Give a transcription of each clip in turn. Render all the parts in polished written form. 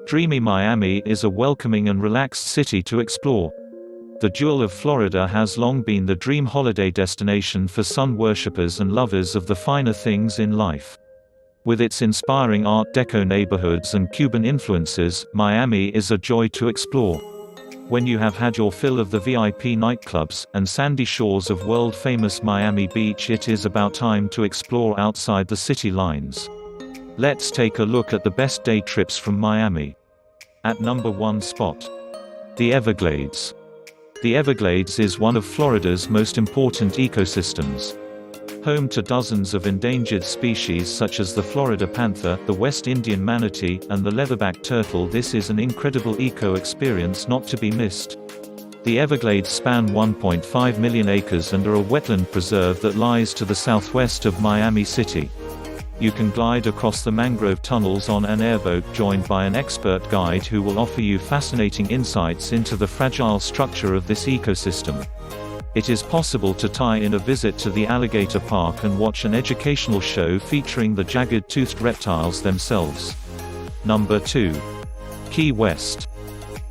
Dreamy Miami is a welcoming and relaxed city to explore. The jewel of Florida has long been the dream holiday destination for sun worshippers and lovers of the finer things in life. With its inspiring Art Deco neighborhoods and Cuban influences, Miami is a joy to explore. When you have had your fill of the VIP nightclubs and sandy shores of world-famous Miami Beach, it is about time to explore outside the city lines. Let's take a look at the best day trips from Miami. At number 1 spot. The Everglades. The Everglades is one of Florida's most important ecosystems. Home to dozens of endangered species such as the Florida panther, the West Indian manatee, and the leatherback turtle, this is an incredible eco-experience not to be missed. The Everglades span 1.5 million acres and are a wetland preserve that lies to the southwest of Miami City. You can glide across the mangrove tunnels on an airboat joined by an expert guide who will offer you fascinating insights into the fragile structure of this ecosystem. It is possible to tie in a visit to the alligator park and watch an educational show featuring the jagged-toothed reptiles themselves. Number 2. Key West.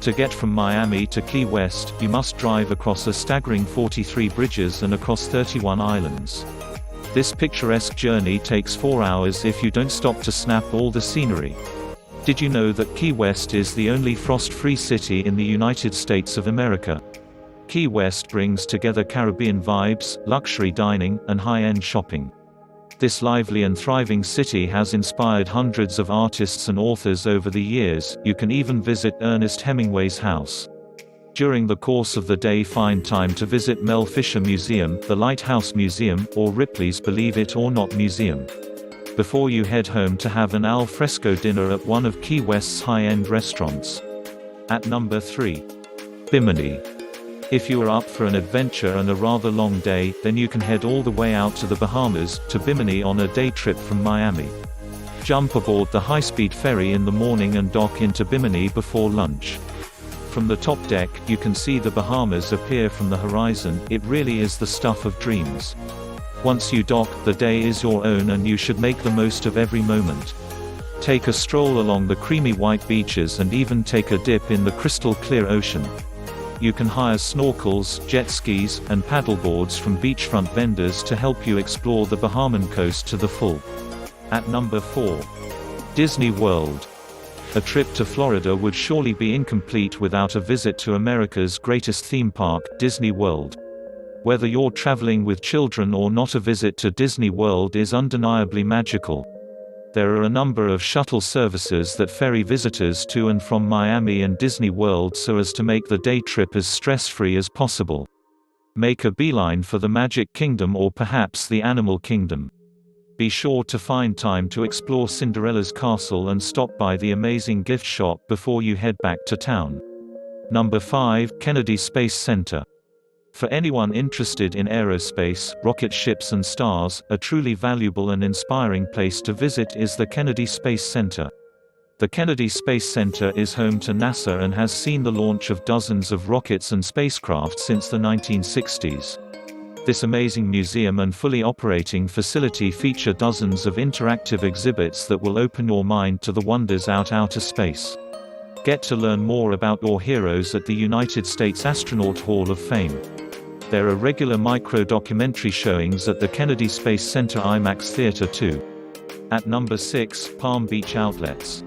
To get from Miami to Key West, you must drive across a staggering 43 bridges and across 31 islands. This picturesque journey takes 4 hours if you don't stop to snap all the scenery. Did you know that Key West is the only frost-free city in the United States of America? Key West brings together Caribbean vibes, luxury dining, and high-end shopping. This lively and thriving city has inspired hundreds of artists and authors over the years. You can even visit Ernest Hemingway's house. During the course of the day, find time to visit Mel Fisher Museum, the Lighthouse Museum, or Ripley's Believe It or Not Museum. Before you head home to have an al fresco dinner at one of Key West's high-end restaurants. At number 3. Bimini. If you are up for an adventure and a rather long day, then you can head all the way out to the Bahamas, to Bimini on a day trip from Miami. Jump aboard the high-speed ferry in the morning and dock into Bimini before lunch. From the top deck, you can see the Bahamas appear from the horizon. It really is the stuff of dreams. Once you dock, the day is your own and you should make the most of every moment. Take a stroll along the creamy white beaches and even take a dip in the crystal clear ocean. You can hire snorkels, jet skis, and paddleboards from beachfront vendors to help you explore the Bahamian coast to the full. At number 4. Disney World. A trip to Florida would surely be incomplete without a visit to America's greatest theme park, Disney World. Whether you're traveling with children or not, a visit to Disney World is undeniably magical. There are a number of shuttle services that ferry visitors to and from Miami and Disney World so as to make the day trip as stress-free as possible. Make a beeline for the Magic Kingdom or perhaps the Animal Kingdom. Be sure to find time to explore Cinderella's castle and stop by the amazing gift shop before you head back to town. Number 5. Kennedy Space Center. For anyone interested in aerospace, rocket ships and stars, a truly valuable and inspiring place to visit is the Kennedy Space Center. The Kennedy Space Center is home to NASA and has seen the launch of dozens of rockets and spacecraft since the 1960s. This amazing museum and fully operating facility feature dozens of interactive exhibits that will open your mind to the wonders out outer space. Get to learn more about your heroes at the United States Astronaut Hall of Fame. There are regular micro-documentary showings at the Kennedy Space Center IMAX Theater too. At number 6. Palm Beach Outlets.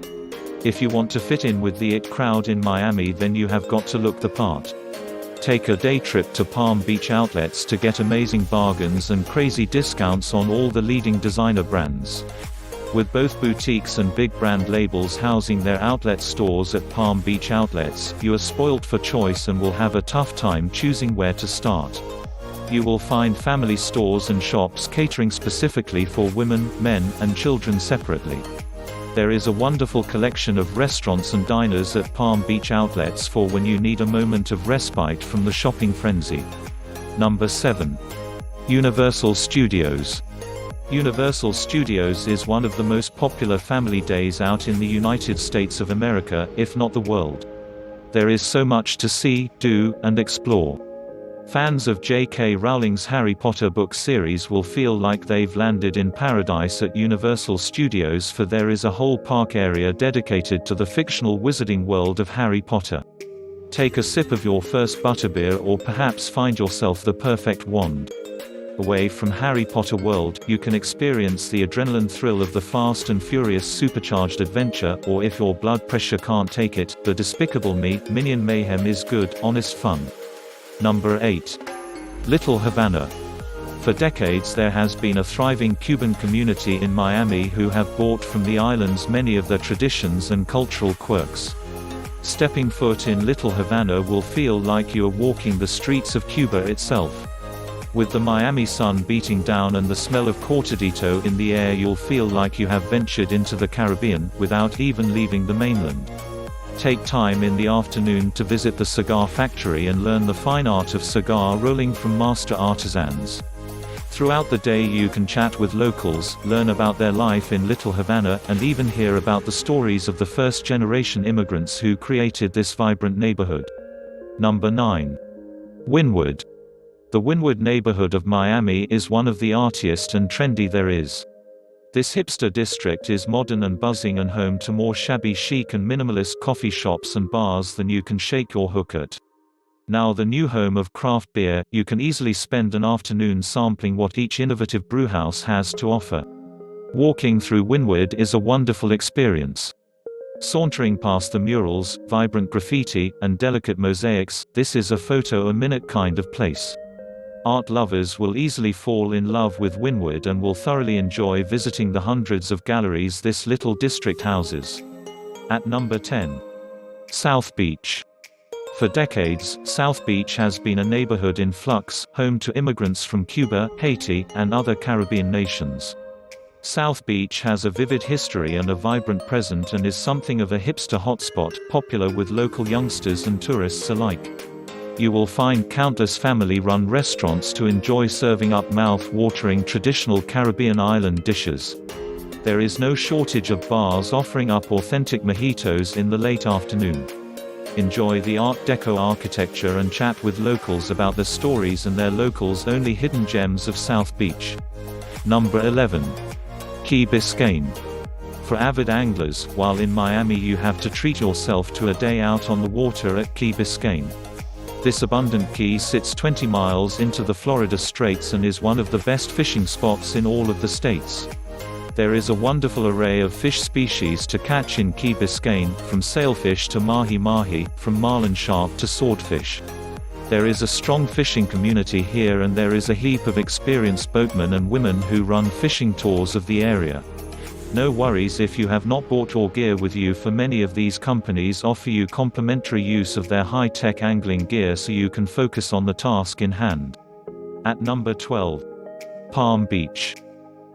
If you want to fit in with the IT crowd in Miami, then you have got to look the part. Take a day trip to Palm Beach Outlets to get amazing bargains and crazy discounts on all the leading designer brands. With both boutiques and big brand labels housing their outlet stores at Palm Beach Outlets, you are spoiled for choice and will have a tough time choosing where to start. You will find family stores and shops catering specifically for women, men, and children separately. There is a wonderful collection of restaurants and diners at Palm Beach Outlets for when you need a moment of respite from the shopping frenzy. Number 7. Universal Studios. Universal Studios is one of the most popular family days out in the United States of America, if not the world. There is so much to see, do, and explore. Fans of J.K. Rowling's Harry Potter book series will feel like they've landed in paradise at Universal Studios, for there is a whole park area dedicated to the fictional wizarding world of Harry Potter. Take a sip of your first butterbeer, or perhaps find yourself the perfect wand. Away from Harry Potter world, you can experience the adrenaline thrill of the Fast and Furious supercharged adventure, or if your blood pressure can't take it, the Despicable Me, Minion mayhem is good, honest fun. Number 8. Little Havana. For decades there has been a thriving Cuban community in Miami who have brought from the islands many of their traditions and cultural quirks. Stepping foot in Little Havana will feel like you are walking the streets of Cuba itself. With the Miami sun beating down and the smell of cortadito in the air, you'll feel like you have ventured into the Caribbean, without even leaving the mainland. Take time in the afternoon to visit the cigar factory and learn the fine art of cigar rolling from master artisans. Throughout the day you can chat with locals, learn about their life in Little Havana, and even hear about the stories of the first-generation immigrants who created this vibrant neighborhood. Number 9. Wynwood. The Windward neighborhood of Miami is one of the artiest and trendy there is. This hipster district is modern and buzzing and home to more shabby chic and minimalist coffee shops and bars than you can shake your hook at. Now the new home of craft beer, you can easily spend an afternoon sampling what each innovative brewhouse has to offer. Walking through Wynwood is a wonderful experience. Sauntering past the murals, vibrant graffiti, and delicate mosaics, this is a photo-a-minute kind of place. Art lovers will easily fall in love with Wynwood and will thoroughly enjoy visiting the hundreds of galleries this little district houses. At number 10. South Beach. For decades, South Beach has been a neighborhood in flux, home to immigrants from Cuba, Haiti, and other Caribbean nations. South Beach has a vivid history and a vibrant present and is something of a hipster hotspot, popular with local youngsters and tourists alike. You will find countless family-run restaurants to enjoy serving up mouth-watering traditional Caribbean island dishes. There is no shortage of bars offering up authentic mojitos in the late afternoon. Enjoy the Art Deco architecture and chat with locals about their stories and their locals-only hidden gems of South Beach. Number 11. Key Biscayne. For avid anglers, while in Miami you have to treat yourself to a day out on the water at Key Biscayne. This abundant key sits 20 miles into the Florida Straits and is one of the best fishing spots in all of the states. There is a wonderful array of fish species to catch in Key Biscayne, from sailfish to mahi-mahi, from marlin shark to swordfish. There is a strong fishing community here, and there is a heap of experienced boatmen and women who run fishing tours of the area. No worries if you have not brought your gear with you, for many of these companies offer you complimentary use of their high-tech angling gear so you can focus on the task in hand. At number 12. Palm Beach.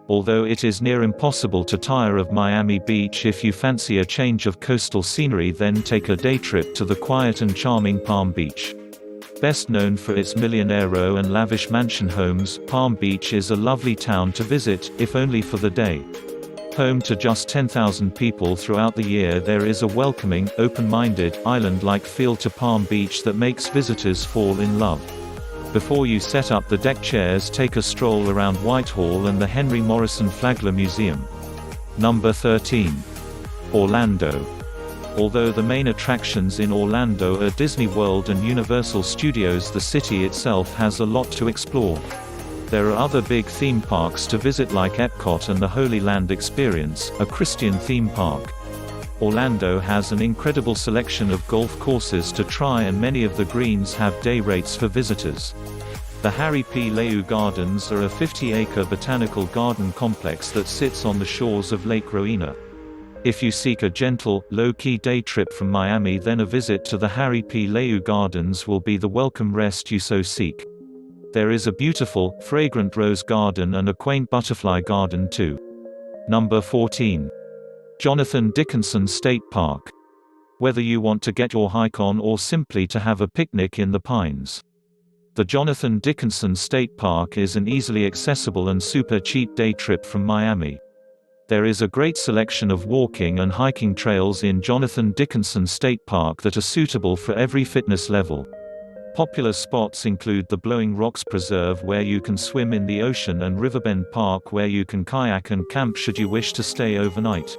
Although it is near impossible to tire of Miami Beach, if you fancy a change of coastal scenery, then take a day trip to the quiet and charming Palm Beach. Best known for its millionaire row and lavish mansion homes, Palm Beach is a lovely town to visit, if only for the day. Home to just 10,000 people throughout the year, there is a welcoming, open-minded, island-like feel to Palm Beach that makes visitors fall in love. Before you set up the deck chairs, take a stroll around Whitehall and the Henry Morrison Flagler Museum. Number 13. Orlando. Although the main attractions in Orlando are Disney World and Universal Studios, the city itself has a lot to explore. There are other big theme parks to visit like Epcot and the Holy Land Experience, a Christian theme park. Orlando has an incredible selection of golf courses to try, and many of the greens have day rates for visitors. The Harry P. Leu Gardens are a 50-acre botanical garden complex that sits on the shores of Lake Rowena. If you seek a gentle, low-key day trip from Miami, then a visit to the Harry P. Leu Gardens will be the welcome rest you so seek. There is a beautiful, fragrant rose garden and a quaint butterfly garden too. Number 14. Jonathan Dickinson State Park. Whether you want to get your hike on or simply to have a picnic in the pines, the Jonathan Dickinson State Park is an easily accessible and super cheap day trip from Miami. There is a great selection of walking and hiking trails in Jonathan Dickinson State Park that are suitable for every fitness level. Popular spots include the Blowing Rocks Preserve where you can swim in the ocean and Riverbend Park where you can kayak and camp should you wish to stay overnight.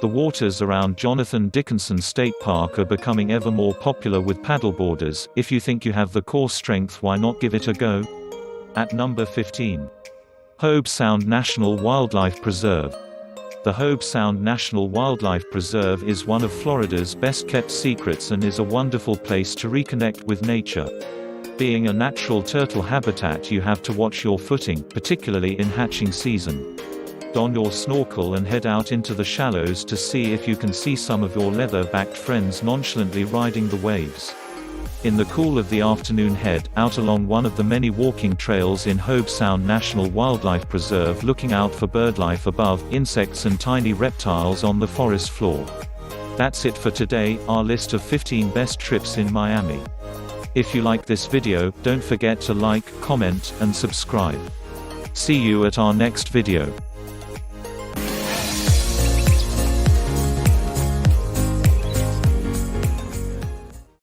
The waters around Jonathan Dickinson State Park are becoming ever more popular with paddleboarders. If you think you have the core strength, why not give it a go? At number 15. Hobe Sound National Wildlife Preserve. The Hobe Sound National Wildlife Preserve is one of Florida's best-kept secrets and is a wonderful place to reconnect with nature. Being a natural turtle habitat, you have to watch your footing, particularly in hatching season. Don your snorkel and head out into the shallows to see if you can see some of your leather-backed friends nonchalantly riding the waves. In the cool of the afternoon, head out along one of the many walking trails in Hobe Sound National Wildlife Preserve, looking out for birdlife above, insects and tiny reptiles on the forest floor. That's it for today, our list of 15 best trips in Miami. If you like this video, don't forget to like, comment, and subscribe. See you at our next video.